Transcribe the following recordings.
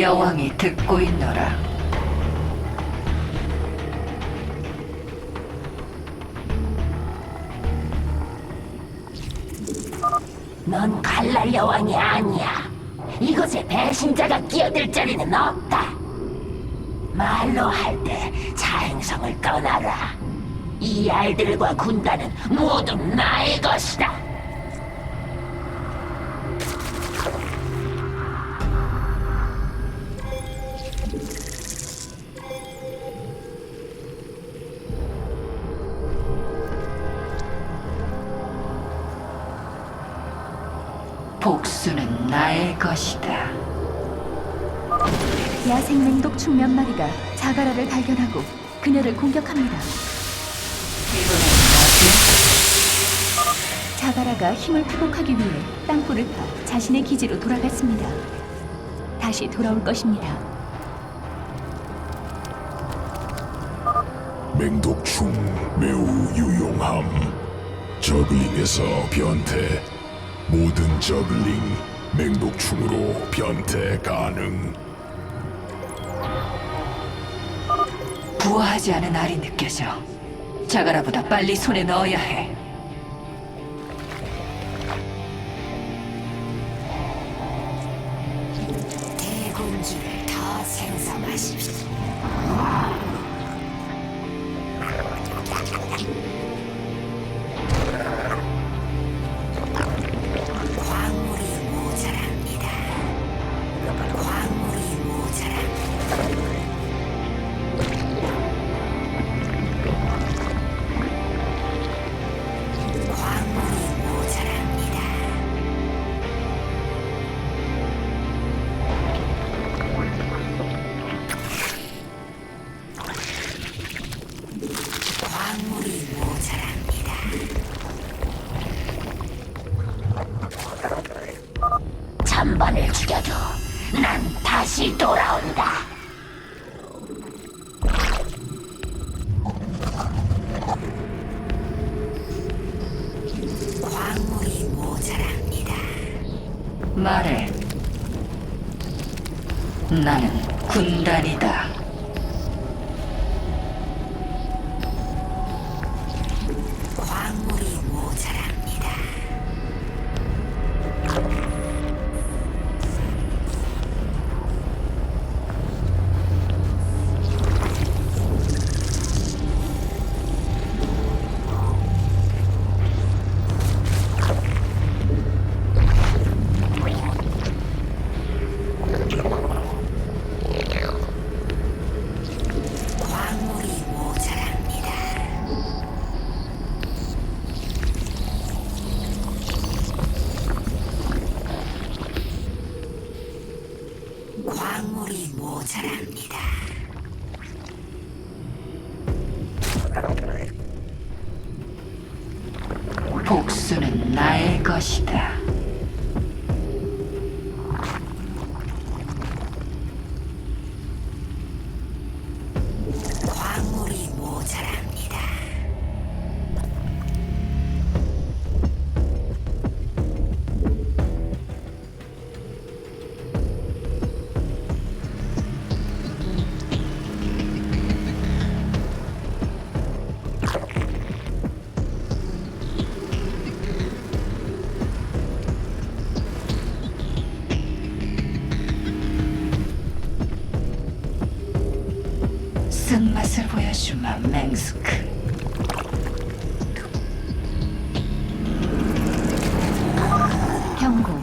여왕이 듣고 있노라. 넌 칼날 여왕이 아니야. 이곳에 배신자가 끼어들 자리는 없다. 말로 할 때 자행성을 떠나라. 이 알들과 군단은 모두 나의 것이다. 복수는 나의 것이다. 야생 맹독충 몇 마리가 자가라를 발견하고 그녀를 공격합니다. 이번엔 뭐지? 자가라가 힘을 회복하기 위해 땅굴을 파 자신의 기지로 돌아갔습니다. 다시 돌아올 것입니다. 맹독충 매우 유용함. 저글링에서 변태. 모든 저글링 맹독충으로 변태 가능. 부화하지 않은 알이 느껴져. 자가라보다 빨리 손에 넣어야 해. 대군주를 더 생성하십시오. 광물이 모자랍니다. 광물이 모자랍니다. 광물이 모자랍니다. 광물이 모자랍니다. 전번을 죽여도 난 다시 돌아온다. 광물이 모자랍니다. 말해. 나는 군단이다. 광물이 모자랍니다. 광물이 모자랍니다. 광물이 모자랍니다. 복수는 나의 것이다. 광물이 모자랍니다. 쓴맛을 보여주마, 맹스크. 경고.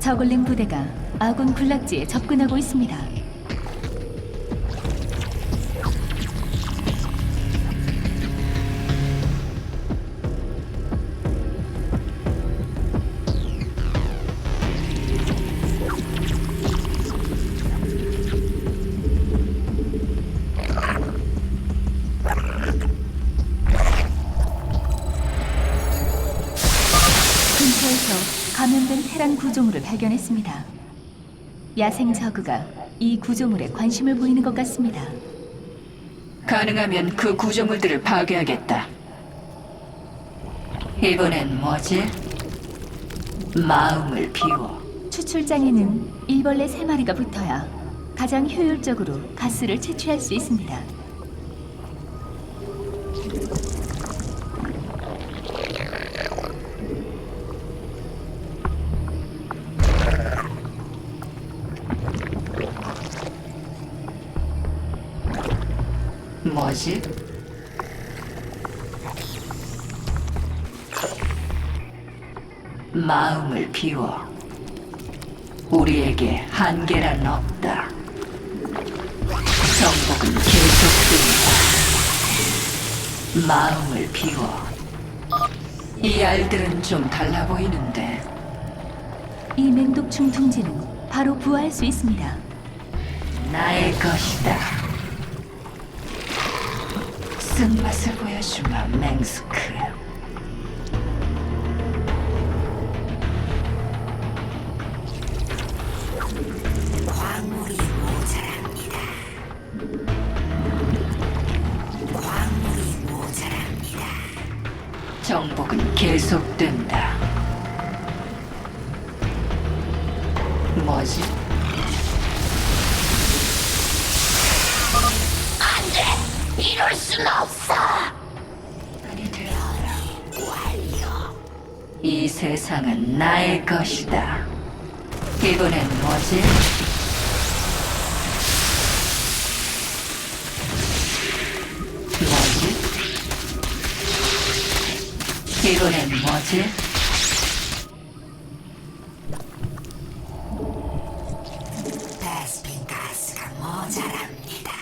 저글링 부대가 아군 군락지에 접근하고 있습니다. 근처에서 감염된 테란 구조물을 발견했습니다. 야생 저그가 이 구조물에 관심을 보이는 것 같습니다. 가능하면 그 구조물들을 파괴하겠다. 이번엔 뭐지? 마음을 비워. 추출장에는 일벌레 3마리가 붙어야 가장 효율적으로 가스를 채취할 수 있습니다. 뭐지? 마음을 비워. 우리에게 한계란 없다. 정복은 계속된다. 마음을 비워. 이 알들은 좀 달라 보이는데. 이 맹독충 둥지는 바로 부화할 수 있습니다. 나의 것이다. 쓴맛을 보여주마, 맹스크. 광물이 모자랍니다. 광물이 모자랍니다. 정복은 계속된다. 뭐지? 이럴 순 없어. 아니 되었다. 이 세상은 나의 것이다. 이번엔 뭐지? 뭐지? 이번엔 뭐지? 베스핀 가스가 모자랍니다.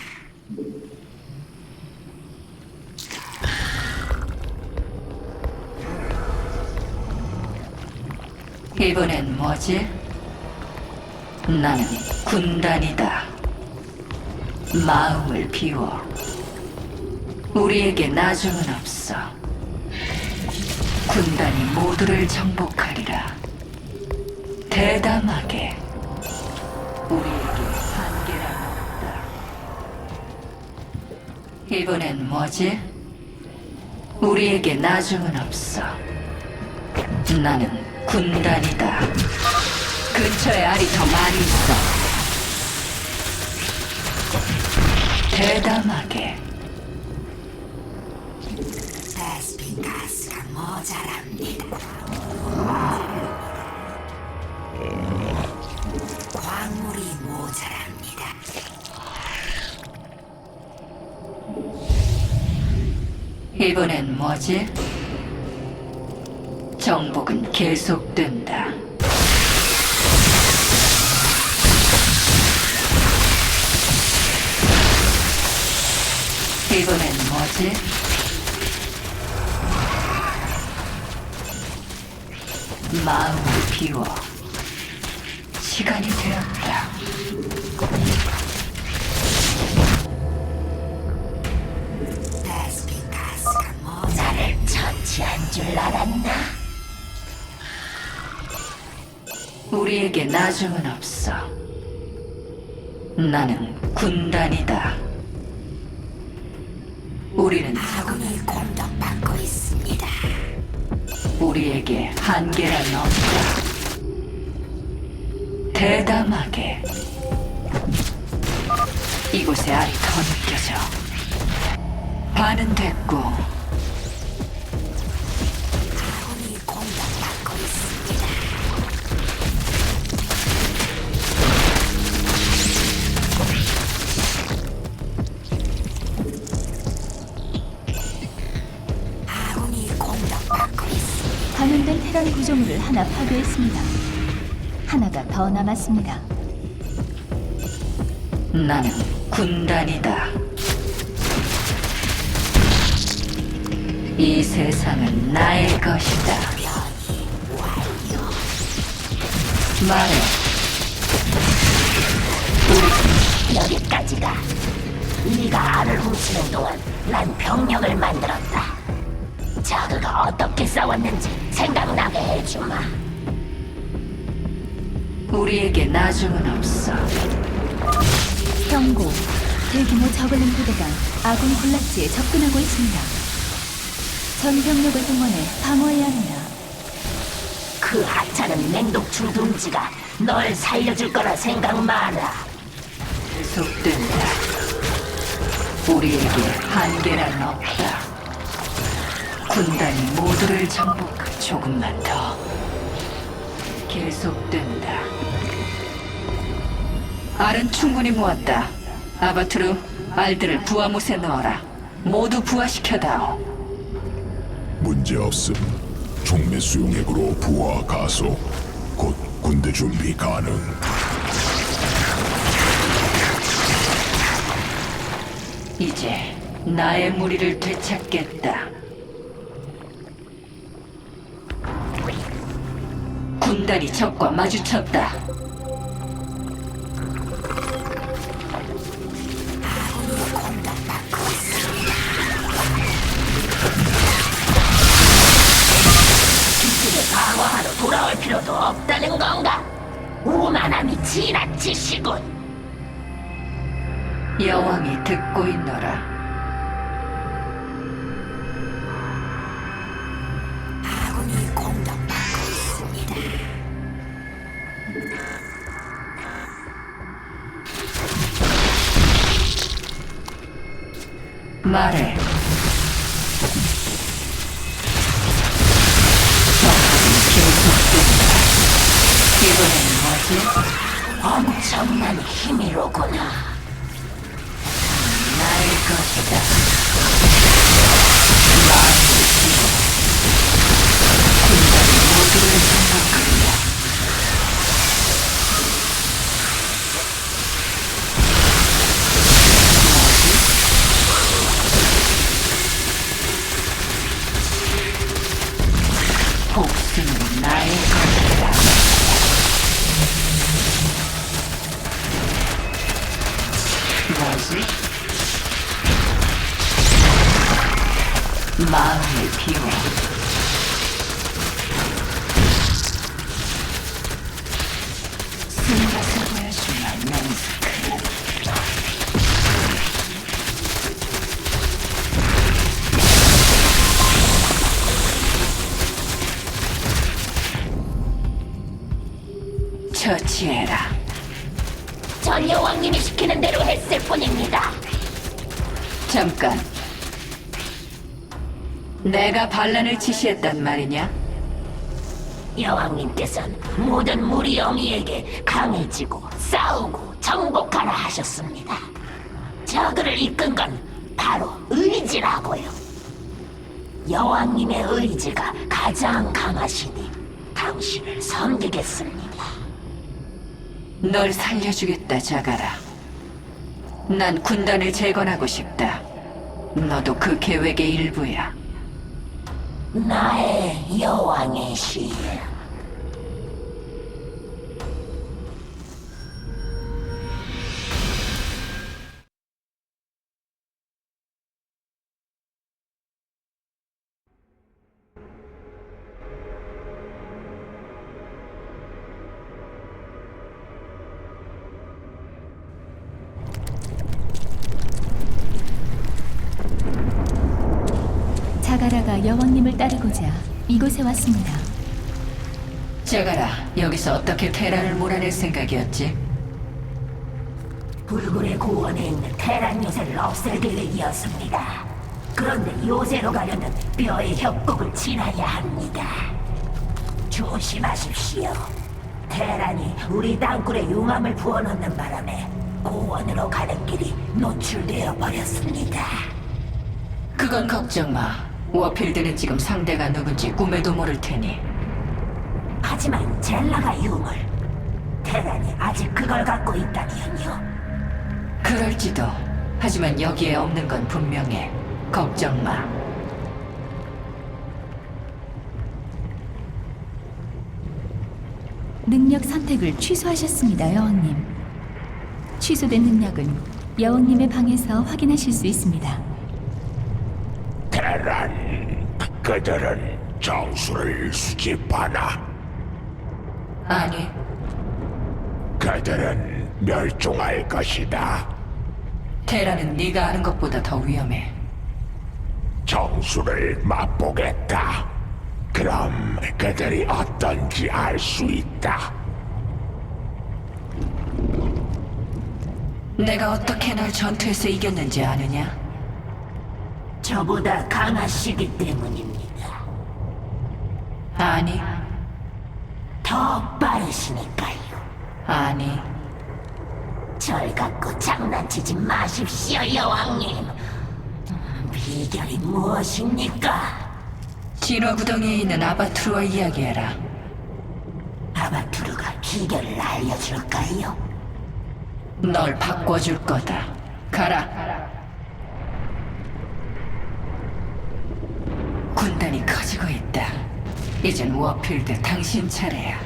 이번엔 뭐지? 나는 군단이다. 마음을 비워. 우리에게 나중은 없어. 군단이 모두를 정복하리라. 대담하게. 우리에게 한계란 없다. 이번엔 뭐지? 우리에게 나중은 없어. 나는 군단이다. 근처에 알이 더 많이 있어. 대담하게. 베스핀 가스가 모자랍니다. 광물이 모자랍니다. 이번엔 뭐지? 정복은 계속된다. 이번엔 뭐지? 마음을 비워. 시간이 되었다. 베스핀 가스가 나를 처치한 줄 알았나? 우리에게 나중은 없어. 나는 군단이다. 우리는 아군이 공격받고 있습니다. 우리에게 한계란 없다. 대담하게. 이곳에 알이 더 느껴져. 반은 됐고. 아군이 공격받고 있습니다. 아군이 공격받고 있습니다. 감염된 테란 구조물을 하나 파괴했습니다. 하나가 더 남았습니다. 나는 군단이다. 이 세상은 나의 것이다. 말해. 여기까지가. 네가 알을 훔치는 동안 난 병력을 만들었다. 저그가 어떻게 싸웠는지 생각나게 해주마. 우리에게 나중은 없어. 경고. 대규모 저글링 부대가 아군 군락지에 접근하고 있습니다. 전 병력을 동원해 방어해야 합니다. 그 하찮은 맹독충 둥지가 널 살려줄 거라 생각 마라. 계속된다. 우리에게 한계란 없다. 군단이 모두를 정복. 조금만 더. 계속된다. 알은 충분히 모았다. 아바투르, 알들을 부하못에 넣어라. 모두 부하시켜다오. 문제없음. 종매 수용액으로 부하 가속. 곧 군대 준비 가능. 이제 나의 무리를 되찾겠다. 군단이 적과 마주쳤다. 기지를 방어하러 돌아올 필요도 없다는 건가? 오만함이 지나치시군. 여왕이 듣고 있노라. 아군이 공격받고 있습니다. 말해. 전투는 계속된다. 이번엔 뭐지? 엄청난 힘이로구나. 나의 것이다. 군단이 모두를 생각한다. 복수는 나의 것이다. 뭐지? 마음을 비워. 쓴것을 보여주면 맹스크. 처치해라. 전 여왕님이 시키는 대로 했을 뿐입니다. 잠깐. 내가 반란을 지시했단 말이냐? 여왕님께서는 모든 무리 영이에게 강해지고 싸우고 정복하라 하셨습니다. 저그를 이끈 건 바로 의지라고요. 여왕님의 의지가 가장 강하시니 당신을 섬기겠습니다. 널 살려주겠다, 자가라. 난 군단을 재건하고 싶다. 너도 그 계획의 일부야. 나의 여왕의 시. 자가라가 여왕님을 따르고자 이곳에 왔습니다. 자가라, 여기서 어떻게 테란을 몰아낼 생각이었지? 불굴의 고원에 있는 테란 요새를 없앨 계획이었습니다. 그런데 요새로 가려면 뼈의 협곡을 지나야 합니다. 조심하십시오. 테란이 우리 땅굴에 용암을 부어넣는 바람에 고원으로 가는 길이 노출되어 버렸습니다. 그건 걱정 마. 워필드는 지금 상대가 누군지 꿈에도 모를 테니. 하지만 젤라가 유물. 테란이 아직 그걸 갖고 있다니요. 그럴지도. 하지만 여기에 없는 건 분명해. 걱정 마. 능력 선택을 취소하셨습니다, 여왕님. 취소된 능력은 여왕님의 방에서 확인하실 수 있습니다. 테란, 그들은 정수를 수집하나? 아니, 그들은 멸종할 것이다. 테란은 네가 아는 것보다 더 위험해. 정수를 맛보겠다. 그럼 그들이 어떤지 알 수 있다. 내가 어떻게 날 전투에서 이겼는지 아느냐? 저보다 강하시기 때문입니다. 아니, 더 빠르시니까요. 아니. 절 갖고 장난치지 마십시오, 여왕님. 비결이 무엇입니까? 진화구덩이에 있는 아바투르와 이야기해라. 아바투르가 비결을 알려줄까요? 널 바꿔줄 거다. 가라. 군단이 커지고 있다. 이젠 워필드 당신 차례야.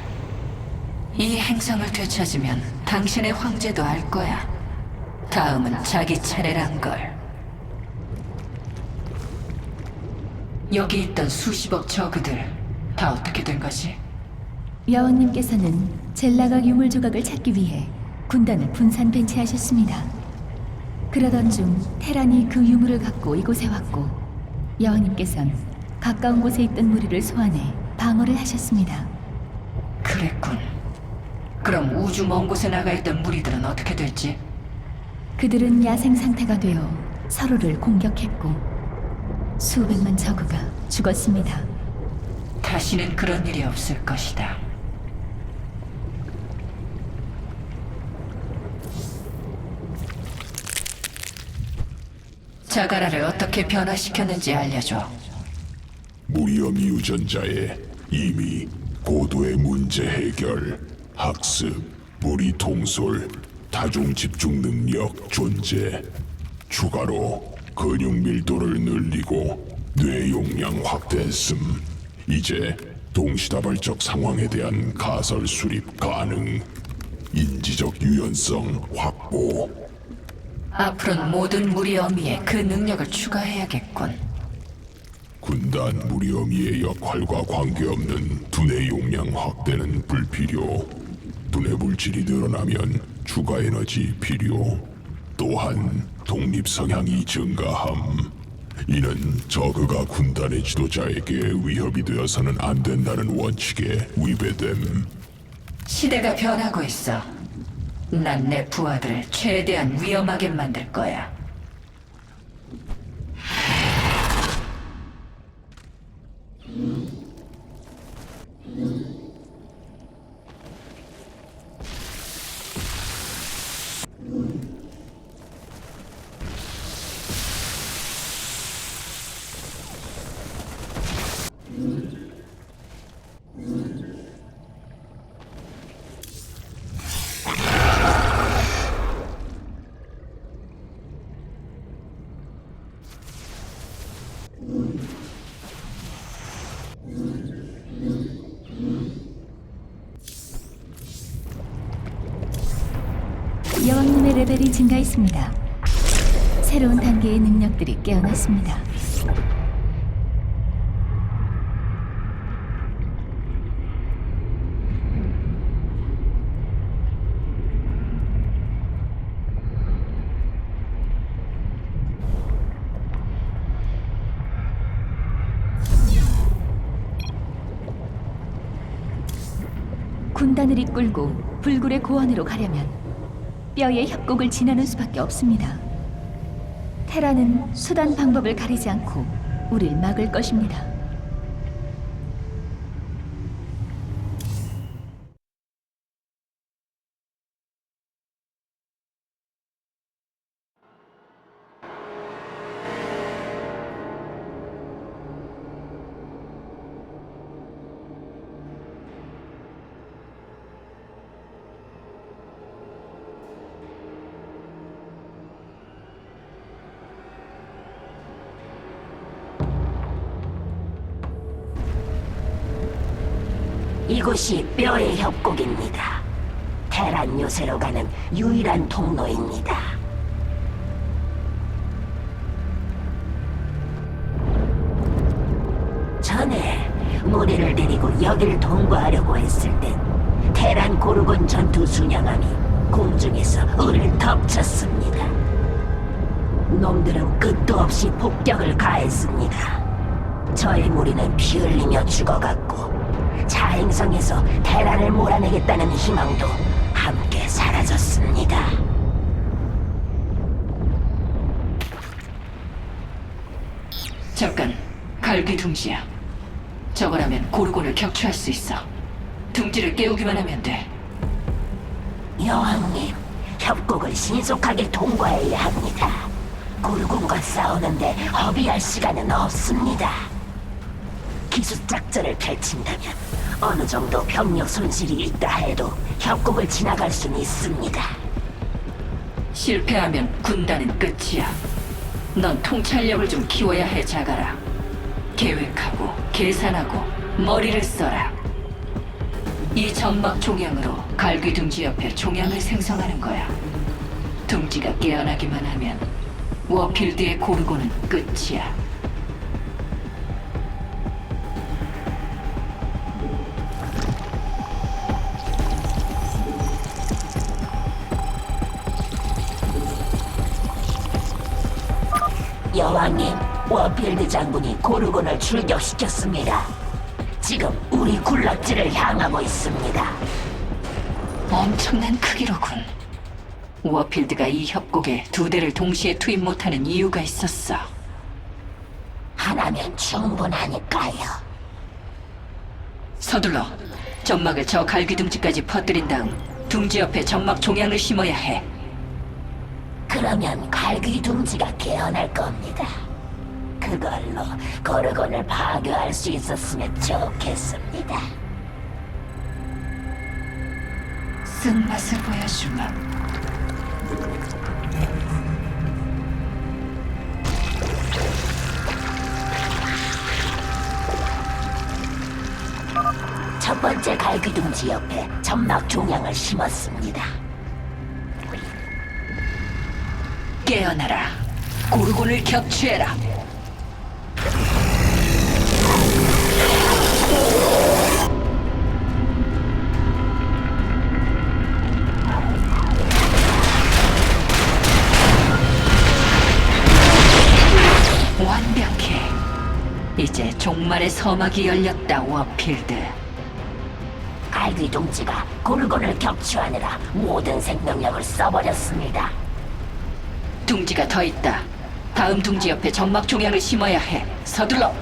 이 행성을 되찾으면 당신의 황제도 알 거야. 다음은 자기 차례란 걸. 여기 있던 수십억 저그들 다 어떻게 된 거지? 여왕님께서는 젤라가 유물 조각을 찾기 위해 군단을 분산 배치하셨습니다. 그러던 중 테란이 그 유물을 갖고 이곳에 왔고 여왕님께선 가까운 곳에 있던 무리를 소환해 방어를 하셨습니다. 그랬군. 그럼 우주 먼 곳에 나가 있던 무리들은 어떻게 됐지? 그들은 야생 상태가 되어 서로를 공격했고 수백만 저그가 죽었습니다. 다시는 그런 일이 없을 것이다. 자가라를 어떻게 변화시켰는지 알려줘. 무리엄 유전자에 이미 고도의 문제 해결, 학습, 무리 통솔, 다중 집중 능력 존재, 추가로 근육 밀도를 늘리고 뇌 용량 확대했음. 이제 동시다발적 상황에 대한 가설 수립 가능, 인지적 유연성 확보. 앞으로는 모든 무리 어미에 그 능력을 추가해야겠군. 군단 무리 어미의 역할과 관계없는 두뇌 용량 확대는 불필요. 두뇌 물질이 늘어나면 추가 에너지 필요. 또한 독립 성향이 증가함. 이는 저그가 군단의 지도자에게 위협이 되어서는 안 된다는 원칙에 위배됨. 시대가 변하고 있어. 난 내 부하들을 최대한 위험하게 만들 거야. 여왕님의 레벨이 증가했습니다. 새로운 단계의 능력들이 깨어났습니다. 군단을 이끌고 불굴의 고원으로 가려면 뼈의 협곡을 지나는 수밖에 없습니다. 테라는 수단 방법을 가리지 않고 우릴 막을 것입니다. 이곳이 뼈의 협곡입니다. 테란 요새로 가는 유일한 통로입니다. 전에 무리를 데리고 여길 통과하려고 했을 땐 테란 고르곤 전투 순양함이 공중에서 우리를 덮쳤습니다. 놈들은 끝도 없이 폭격을 가했습니다. 저희 무리는 피 흘리며 죽어갔고 자행성에서 테란을 몰아내겠다는 희망도 함께 사라졌습니다. 잠깐, 갈귀 둥지야. 저거라면 고르곤을 격추할 수 있어. 둥지를 깨우기만 하면 돼. 여왕님, 협곡을 신속하게 통과해야 합니다. 고르곤과 싸우는데 허비할 시간은 없습니다. 기습작전을 펼친다면 어느 정도 병력 손실이 있다 해도 협곡을 지나갈 수는 있습니다. 실패하면 군단은 끝이야. 넌 통찰력을 좀 키워야 해, 자가라. 계획하고 계산하고 머리를 써라. 이 점막 종양으로 갈귀 둥지 옆에 종양을 생성하는 거야. 둥지가 깨어나기만 하면 워필드의 고르고는 끝이야. 여왕님, 워필드 장군이 고르곤을 출격시켰습니다. 지금 우리 굴락지를 향하고 있습니다. 엄청난 크기로군. 워필드가 이 협곡에 두 대를 동시에 투입 못하는 이유가 있었어. 하나면 충분하니까요. 서둘러 점막을 저 갈귀 둥지까지 퍼뜨린 다음 둥지 옆에 점막 종양을 심어야 해. 그러면 갈귀 둥지가 깨어날 겁니다. 그걸로 고르곤을 파괴할 수 있었으면 좋겠습니다. 쓴맛을 보여주마. 첫 번째 갈귀 둥지 옆에 점막 종양을 심었습니다. 깨어나라. 고르곤을 격추해라. 완벽해. 이제 종말의 서막이 열렸다, 워필드. 갈귀 둥지가 고르곤을 격추하느라 모든 생명력을 써버렸습니다. 둥지가 더 있다. 다음 둥지 옆에 점막 종양을 심어야 해. 서둘러.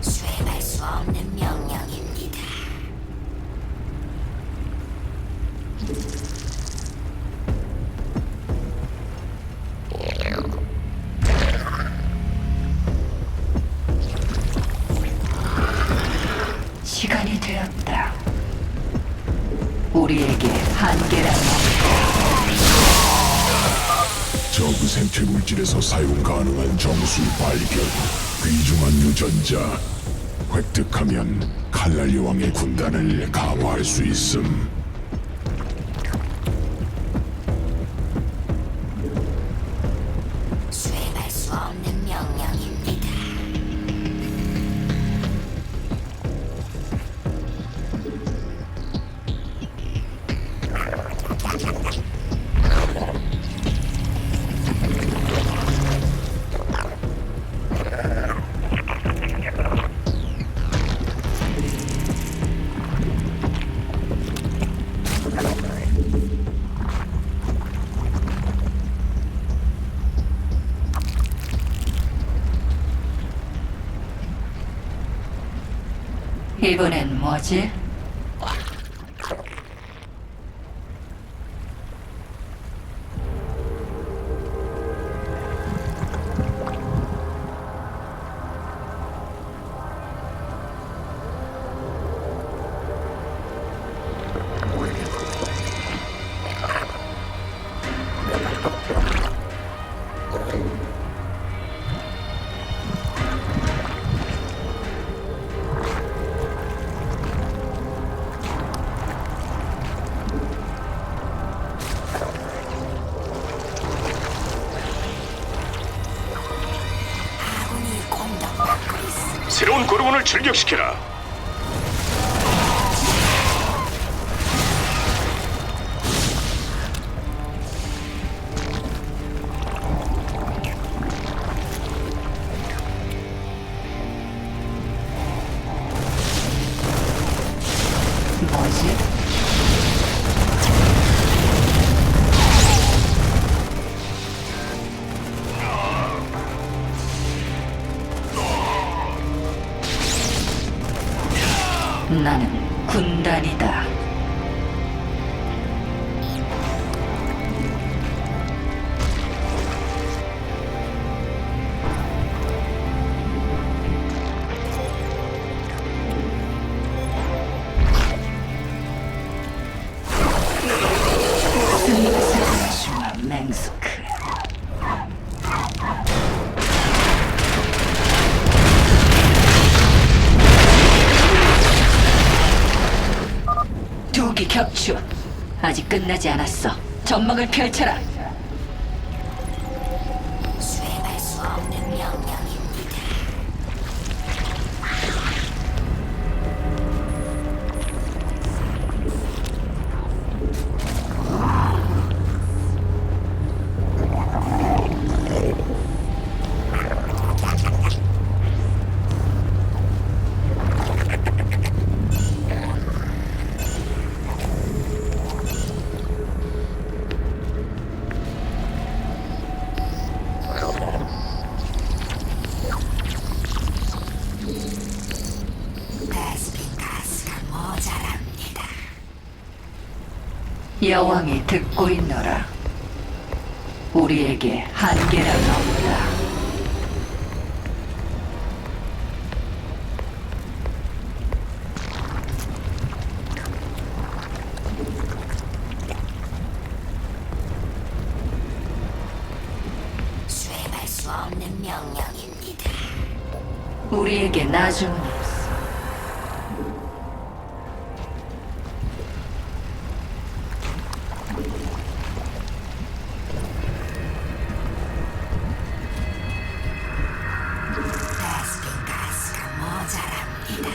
수행할 수 없는 명령입니다. 시간이 되었다. 우리에게 한계란 저그 생체 물질에서 사용 가능한 정수 발견, 귀중한 유전자. 획득하면 칼날 여왕의 군단을 강화할 수 있음. 수행할 수 없는 명령입니다. 이번엔 뭐지? 새로운 고르곤을 출격시켜라. 스미스와 맹스크. 두기 격추. 아직 끝나지 않았어. 전막을 펼쳐라. 수행할 수 없는 명령입니다. 베스핀 가스가 모자랍니다. 여왕이 듣고 있노라. 우리에게 한계란 없다. 수행할 수 없는 명령입니다. 우리에게 나중은 없어. 베스핀 가스가 모자랍니다.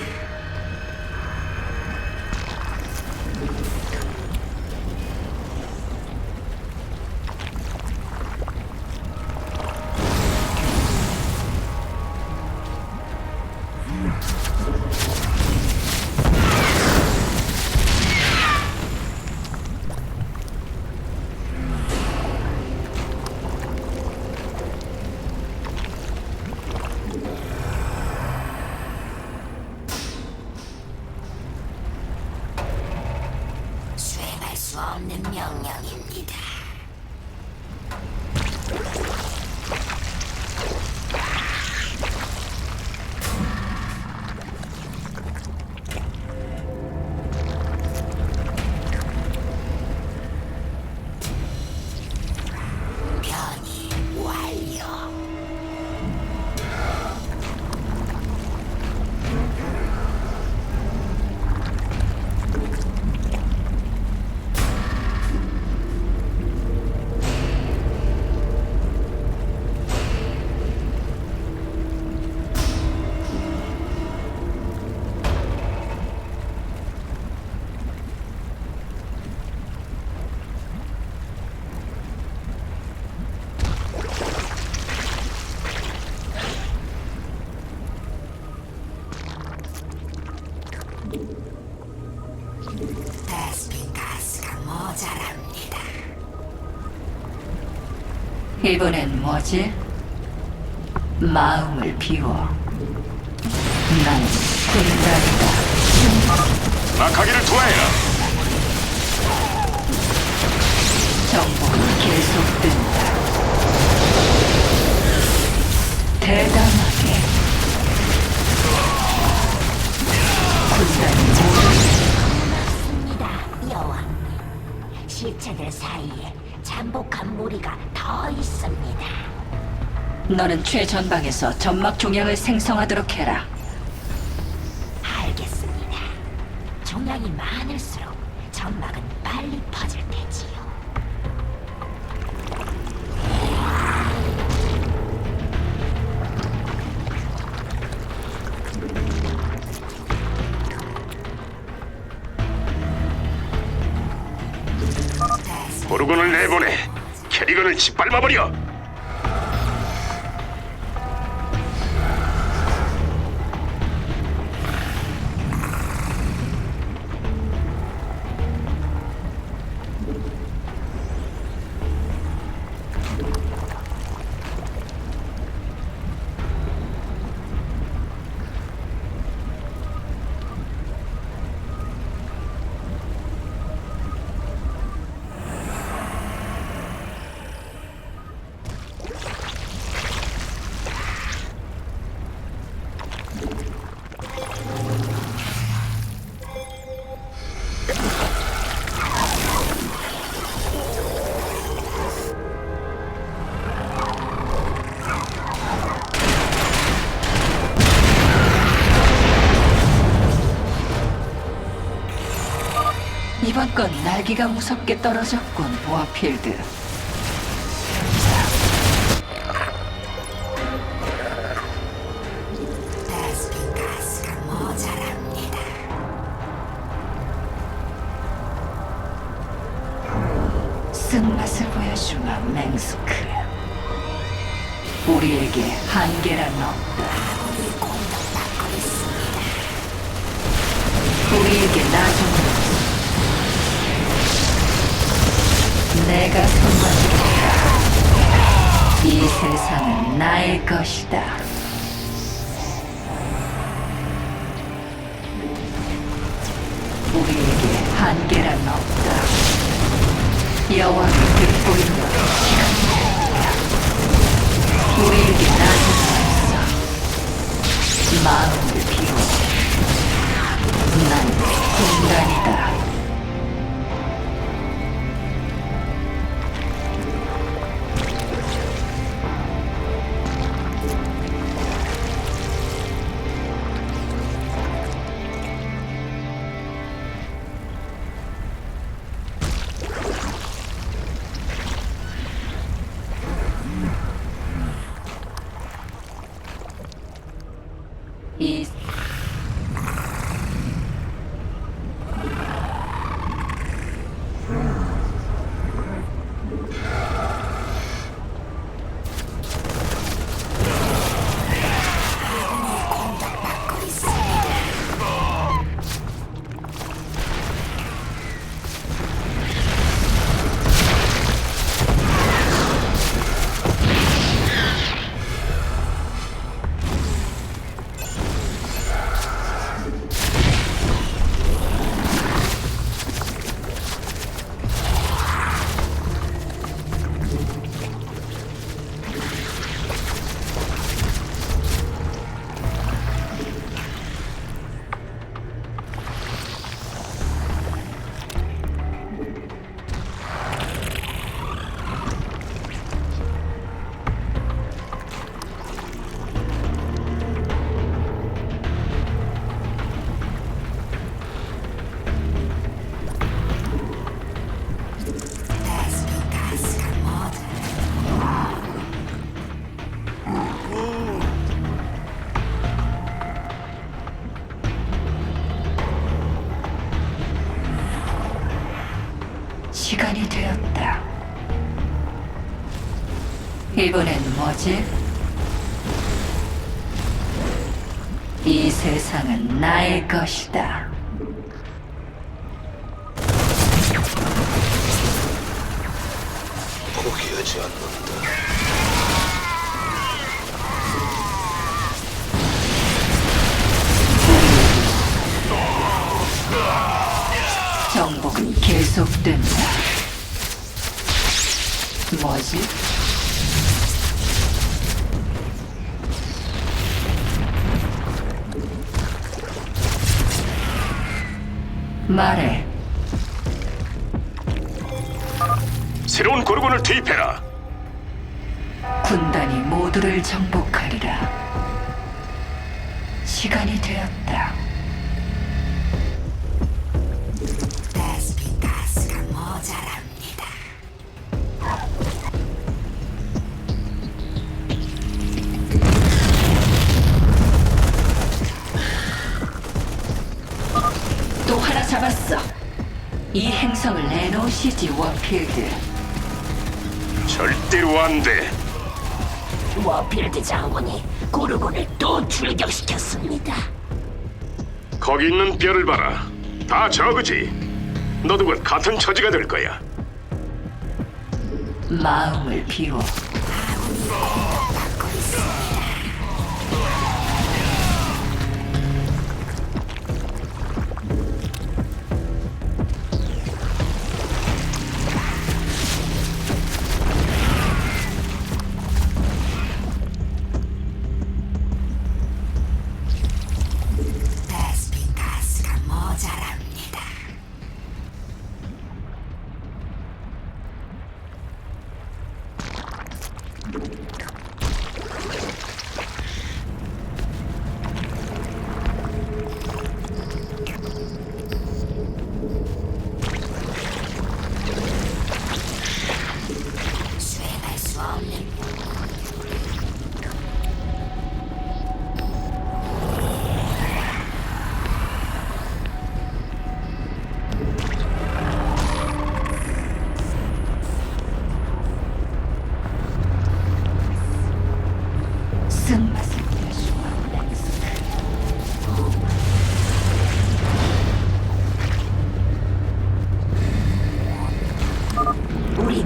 수행할 수 없는 명령입니다. 변이 완료. 베스핀 가스가 모자랍니다. 이번엔 뭐지? 마음을 비워. 난 군단이다. 낙하기를 투하해라. 정보는 계속된다. 대담하게. 군단이 맞습니다, 여왕님. 시체들 사이에 잠복한 무리가 더 있습니다. 너는 최전방에서 점막 종양을 생성하도록 해라. 알겠습니다. 종양이 많을수록 점막은 빨리 퍼질 테지요. 모르곤을 내보내. 캐리건을 짓밟아버려. 이건 날개가 무섭게 떨어졌군, 워필드. 베스핀 가스가 모자랍니다. 쓴맛을 보여주마, 맹스크. 우리에게 한계란 없다. 아군이 공격받고 있습니다. 우리에게 나중은 없어. 내가 손봐주겠다. 이 세상은 나의 것이다. 우리에게 한계란 없다. 여왕이 듣고 있는 시간이다. 우리에게 나중은 없어. 마음을 비워. 난 군단이다. 이 공격받고 있습니다. 베스핀 가스가 모자랍니다. 시간이 되었다. 이번엔 뭐지? 이 세상은 나의 것이다. 포기하지 않는다. 정복은 계속된다. 뭐지? 말해. 새로운 고르곤을 투입해라. 군단이 모두를 정복하리라. 시간이 되었다. 베스핀 가스가 모자랍니다. 또 하나 잡았어. 이 행성을 내놓으시지, 워필드. 절대로 안 돼. 워필드 장군이 고르곤을 또 출격시켰습니다. 거기 있는 뼈를 봐라. 다 저그지. 너도 곧 같은 처지가 될 거야. 마음을 비워. 받고 있습니다. 베스핀 가스가 모자랍니다.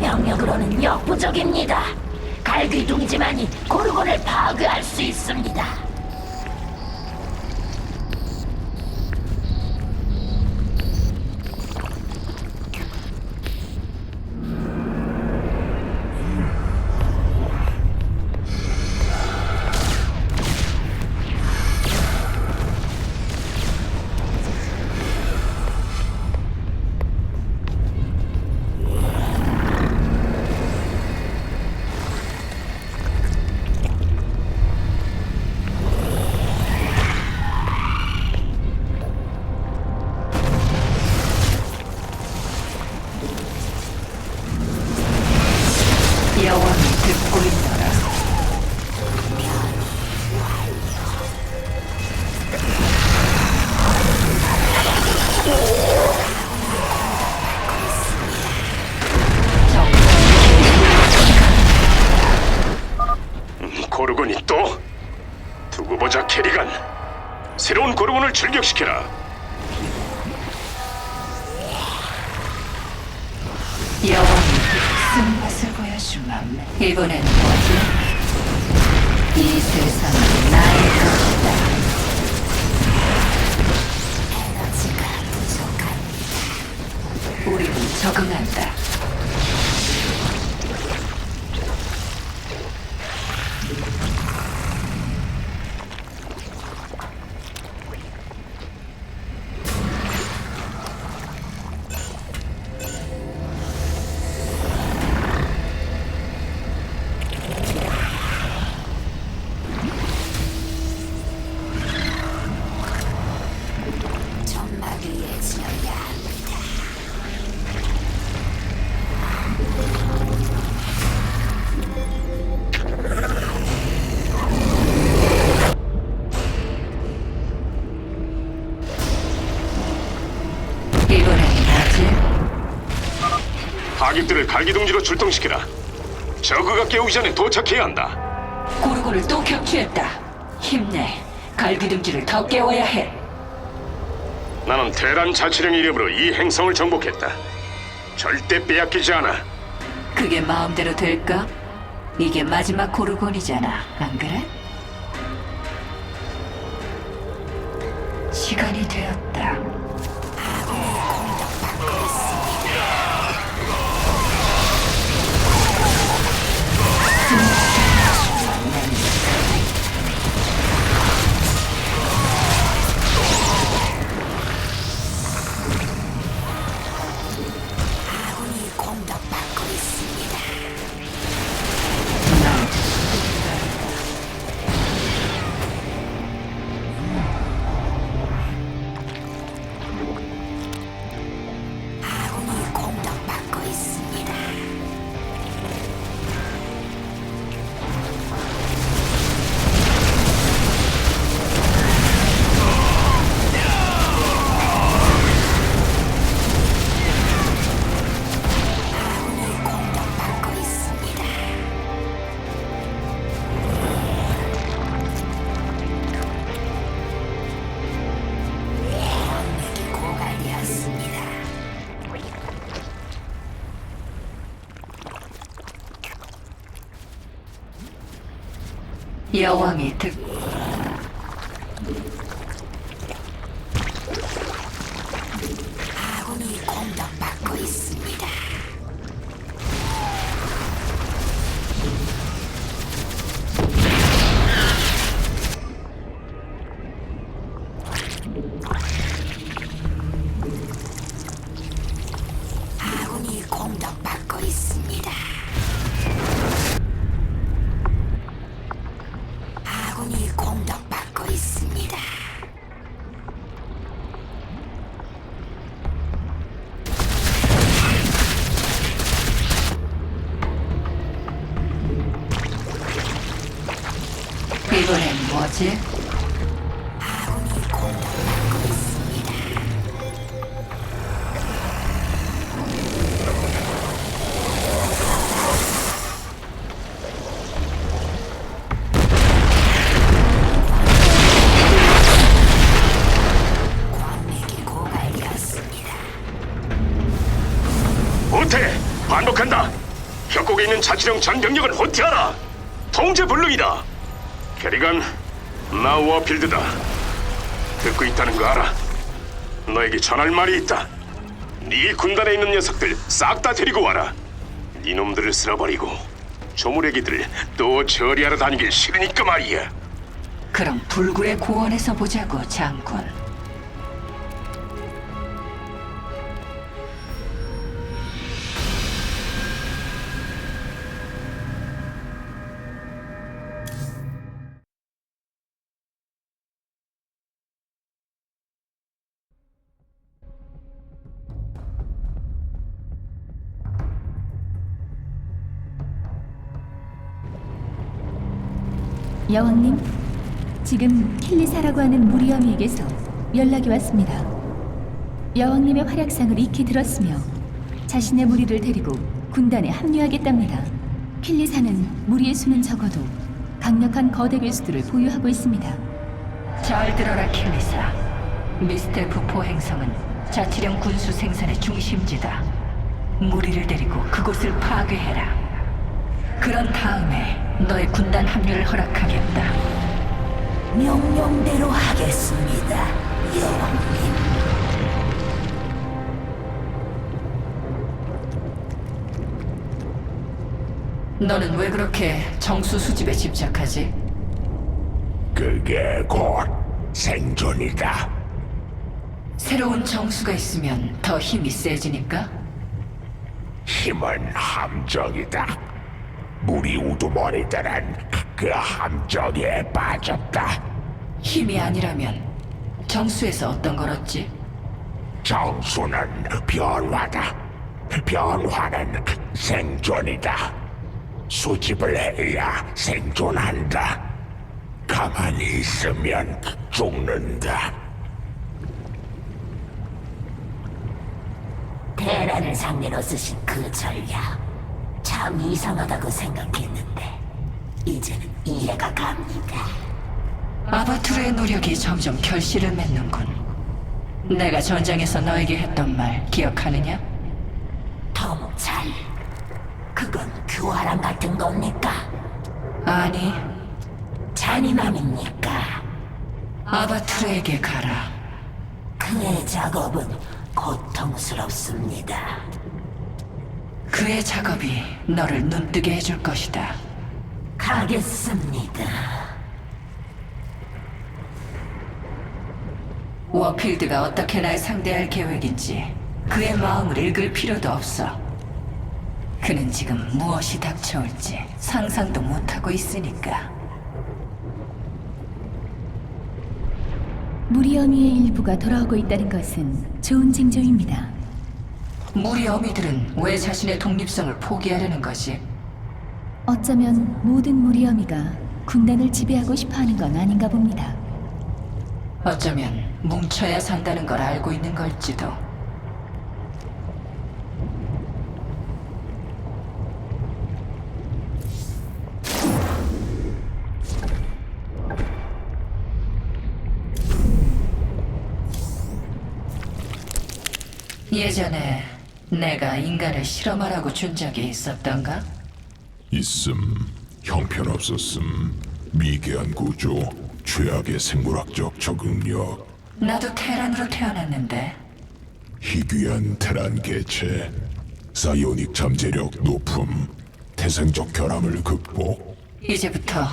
병력으로는 역부족입니다. 갈귀둥지만이 고르곤을 파괴할 수 있습니다. 여왕이 듣고 있노라. 고르곤이 또? 두고 보자, 캐리건. 새로운 고르곤을 출격시켜라. 여왕이 쓴맛을 보여주마. 이번엔 뭐지? 이 세상은 나의 것이다. 에너지가 부족합니다. 우리는 적응한다. 이번엔 뭐지? 하객들을 갈기둥지로 출동시키라. 저그가 깨우기 전에 도착해야 한다. 고르곤을 또 격추했다. 힘내. 갈기둥지를 더 깨워야 해. 나는 테란 자치령 이름으로 이 행성을 정복했다. 절대 빼앗기지 않아. 그게 마음대로 될까? 이게 마지막 고르곤이잖아. 안 그래? 시간이 되었다. 여왕이 듣 아군이 공격받고 있습니다. 아군이 공격받고 있습니다. 아군이 공격받고 있습니다. 이번엔 뭐지? 아군이 공격받고 있습니다. 광맥이 고갈되었습니다. 못해! 반복한다! 협곡에 있는 자치령 전병력을 호퇴하라. 통제 불능이다. 캐리건, 나 워필드다. 듣고 있다는 거 알아. 너에게 전할 말이 있다. 네 군단에 있는 녀석들 싹 다 데리고 와라. 네 놈들을 쓸어버리고 조물애기들 또 처리하러 다니길 싫으니까 말이야. 그럼 불굴의 고원에서 보자고, 장군. 여왕님, 지금 킬리사라고 하는 무리엄에게서 연락이 왔습니다. 여왕님의 활약상을 익히 들었으며 자신의 무리를 데리고 군단에 합류하겠답니다. 킬리사는 무리의 수는 적어도 강력한 거대 괴수들을 보유하고 있습니다. 잘 들어라, 킬리사. 미스테프 포행성은 자치령 군수 생산의 중심지다. 무리를 데리고 그곳을 파괴해라. 그런 다음에 너의 군단 합류를 허락하겠다. 명령대로 하겠습니다, 여왕님. 너는 왜 그렇게 정수 수집에 집착하지? 그게 곧 생존이다. 새로운 정수가 있으면 더 힘이 세지니까? 힘은 함정이다. 무리 우두머리들은 그 함정에 빠졌다. 힘이 아니라면 정수에서 어떤 걸 얻지? 정수는 변화다. 변화는 생존이다. 수집을 해야 생존한다. 가만히 있으면 죽는다. 테란을 상대로 쓰신 그 전략 참 이상하다고 생각했는데 이제는 이해가 갑니다. 아바투르의 노력이 점점 결실을 맺는군. 내가 전장에서 너에게 했던 말 기억하느냐? 통찰, 그건 교활함 같은 겁니까? 아니, 잔인함입니까? 아바투르에게 가라. 그의 작업은 고통스럽습니다. 그의 작업이 너를 눈뜨게 해줄 것이다. 가겠습니다. 워필드가 어떻게 날 상대할 계획인지 그의 마음을 읽을 필요도 없어. 그는 지금 무엇이 닥쳐올지 상상도 못하고 있으니까. 무리엄이의 일부가 돌아오고 있다는 것은 좋은 징조입니다. 무리 어미들은 왜 자신의 독립성을 포기하려는 거지? 어쩌면 모든 무리엄이가 군단을 지배하고 싶어하는 건 아닌가 봅니다. 어쩌면 뭉쳐야 산다는 걸 알고 있는 걸지도. 예전에 내가 인간을 실험하라고 준 적이 있었던가? 있음, 형편없었음, 미개한 구조, 최악의 생물학적 적응력, 나도 테란으로 태어났는데 희귀한 테란 개체, 사이오닉 잠재력 높음, 태생적 결함을 극복. 이제부터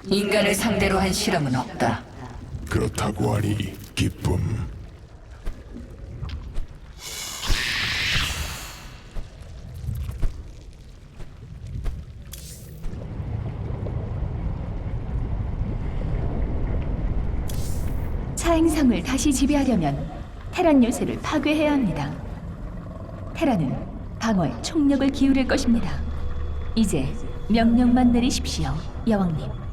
인간을 상대로 한 실험은 없다. 그렇다고 하니 기쁨. 차행성을 다시 지배하려면 테란 요새를 파괴해야 합니다. 테란은 방어에 총력을 기울일 것입니다. 이제 명령만 내리십시오, 여왕님.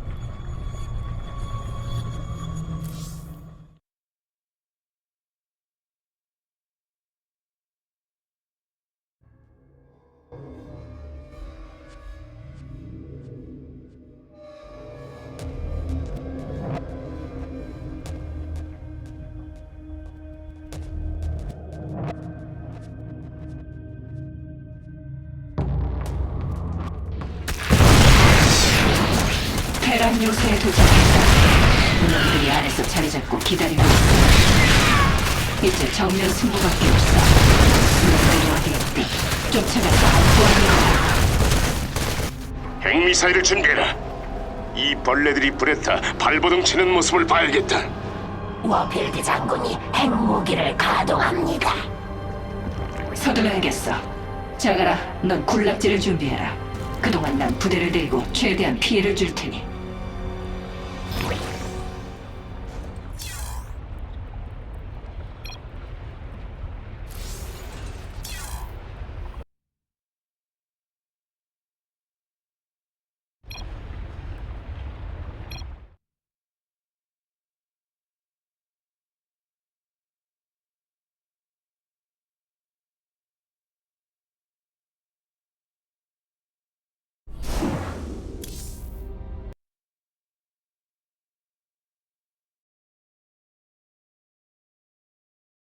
테란 요새에 도착했다. 놈들이 안에서 자리 잡고 기다리고 있어. 이제 정면 승부밖에 없어. 놈들이 어디 있든 쫓아가서 확보하는 거야. 핵미사일을 준비해라. 이 벌레들이 불에 타 발버둥 치는 모습을 봐야겠다. 워필드 장군이 핵무기를 가동합니다. 서둘러야겠어. 자가라, 넌 군락지를 준비해라. 그동안 난 부대를 들고 최대한 피해를 줄 테니